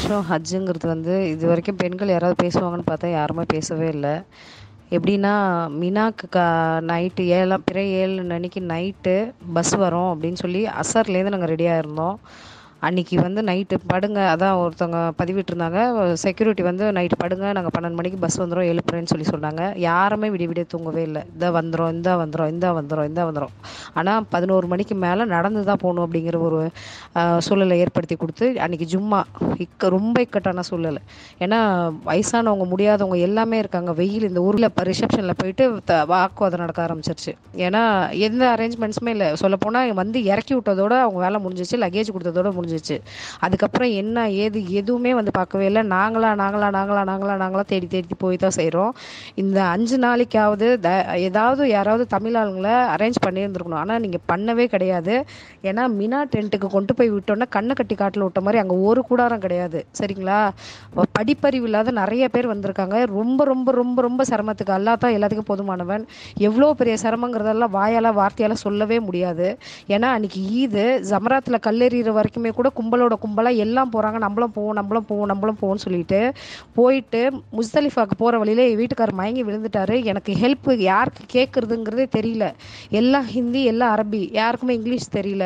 வருஷம் ஹஜ்ஜுங்கிறது வந்து இது வரைக்கும் பெண்கள் யாராவது பேசுவாங்கன்னு பார்த்தா யாருமே பேசவே இல்லை. எப்படின்னா மினாக்கு நைட்டு பிற 7 அன்னைக்கு நைட்டு பஸ் வரும் அப்படின்னு சொல்லி அசர்லேருந்து நாங்கள் ரெடியாக இருந்தோம். அன்னைக்கு வந்து நைட்டு படுங்க, அதான் ஒருத்தவங்க பதிவிட்டிருந்தாங்க, செக்யூரிட்டி வந்து நைட்டு படுங்க, நாங்கள் 12 மணிக்கு பஸ் வந்துடும் எழுப்புறேன்னு சொல்லி சொன்னாங்க. யாருமே விடிய விடிய தூங்கவே இல்லை. இந்த வந்துடும், இந்த வந்துடும், இந்த வந்துடும், இந்த வந்துடும். ஆனால் 11 மணிக்கு மேலே நடந்து தான் போகணும் அப்படிங்கிற ஒரு சூழலை ஏற்படுத்தி கொடுத்து அன்றைக்கி ஜும்மா ரொம்ப இக்கட்டான சூழல். ஏன்னா வயசானவங்க, முடியாதவங்க எல்லாமே இருக்காங்க. வெயில் இந்த ஊரில் ரிசப்ஷனில் போயிட்டு வாக்குவாதம் நடக்க ஆரம்பிச்சிருச்சு. ஏன்னா எந்த அரேஞ்ச்மெண்ட்ஸுமே இல்லை. சொல்லப்போனால் வந்து இறக்கி விட்டதோட அவங்க வேலை முடிஞ்சிச்சு, லக்கேஜ் கொடுத்ததோட முடிஞ்சிச்சு. அதுக்கப்புறம் என்ன ஏது எதுவுமே வந்து பார்க்கவே இல்லை. நாங்களா தேடி தேடி போய் தான் செய்கிறோம். இந்த 5 நாளைக்காவது ஏதாவது யாராவது தமிழ் ஆளுங்களை அரேஞ்ச் பண்ணியிருந்துருக்கணும். ஆனால் நீங்கள் பண்ணவே கிடையாது. ஏன்னா மினா டென்ட்டுக்கு கொண்டு போய் விட்டோன்னா கண்ணை கட்டி காட்டில் விட்ட மாதிரி அங்கே ஒரு கூடாரம் கிடையாது. சரிங்களா? படிப்பறிவு இல்லாத நிறைய பேர் வந்திருக்காங்க. ரொம்ப ரொம்ப ரொம்ப ரொம்ப சிரமத்துக்கு அல்லா தான் எல்லாத்துக்கும் போதுமானவன். எவ்வளோ பெரிய சிரமங்கிறதெல்லாம் வார்த்தையால் சொல்லவே முடியாது. ஏன்னா அன்றைக்கி ஈது ஜமராத்தில் கல்லெறிகிற வரைக்குமே கூட கும்பலோட கும்பலாக எல்லாம் போகிறாங்க. நம்மளும் போவோம்னு சொல்லிட்டு போயிட்டு முஸ்தலிஃபாவுக்கு போகிற வழியில என் வீட்டுக்காரர் மயங்கி விழுந்துட்டாரு. எனக்கு ஹெல்ப் யாருக்கு கேட்குறதுங்கிறதே தெரியல. எல்லாம் ஹிந்தி, எல்லாம் அரபி, யாருக்குமே இங்கிலீஷ் தெரியல.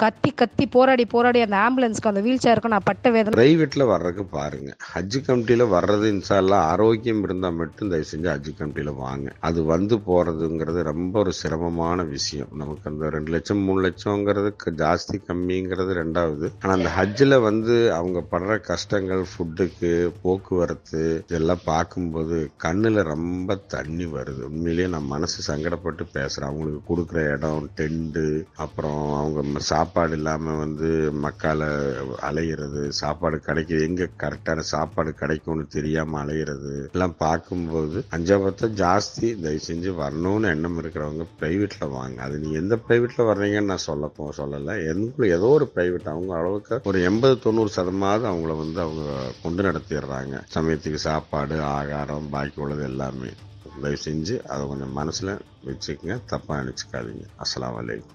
கத்தி கத்தி போராடி அந்த ஆம்புலன்ஸ்க்கு அந்த வீல் சேருக்கு நான் பட்ட வேதனை. பிரைவேட்ல வர்றதுக்கு பாருங்க. ஹஜ் கமிட்டியில வர்றது இன்ஷா அல்லாஹ் ஆரோக்கியம் இருந்தா மட்டும் தயவு செஞ்சு ஹஜ் கமிட்டியில வாங்க. அது வந்து போறதுங்கிறது ரொம்ப ஒரு சிரமமான விஷயம். நமக்கு அந்த 2 லட்சம் 3 லட்சம்ங்கிறதுக்கு ஜாஸ்தி கம்மிங்கிறது ரெண்டாவது. ஆனா அந்த ஹஜ்ஜில் வந்து அவங்க படுற கஷ்டங்கள், ஃபுட்டுக்கு, போக்குவரத்து இதெல்லாம் பார்க்கும்போது கண்ணுல ரொம்ப தண்ணி வருது. உண்மையிலேயே நான் மனசு சங்கடப்பட்டு பேசுறேன். அவங்களுக்கு கொடுக்குற இடம், டென்ட்டு, அப்புறம் அவங்க சாப்பாடு இல்லாமல் வந்து மக்களை அலையிறது, சாப்பாடு கிடைக்க எங்கே கரெக்டான சாப்பாடு கிடைக்கும்னு தெரியாமல் அலையிறது எல்லாம் பார்க்கும்போது 5 ஜாஸ்தி. தயவு செஞ்சு வரணும்னு எண்ணம் இருக்கிறவங்க ப்ரைவேட்டில் வாங்க. அது நீ எந்த ப்ரைவேட்டில் வர்றீங்கன்னு நான் சொல்லலை. ஏதோ ஒரு ப்ரைவேட் அவங்க அளவுக்கு ஒரு 80-90% அவங்கள வந்து அவங்க கொண்டு நடத்திடுறாங்க. சமயத்துக்கு சாப்பாடு, ஆகாரம், பாக்கி உள்ளது எல்லாமே. தயவு செஞ்சு அதை கொஞ்சம் மனசில் வச்சுக்கங்க. தப்பாக நினச்சிக்காதீங்க. அஸ்ஸலாமு அலைக்கும்.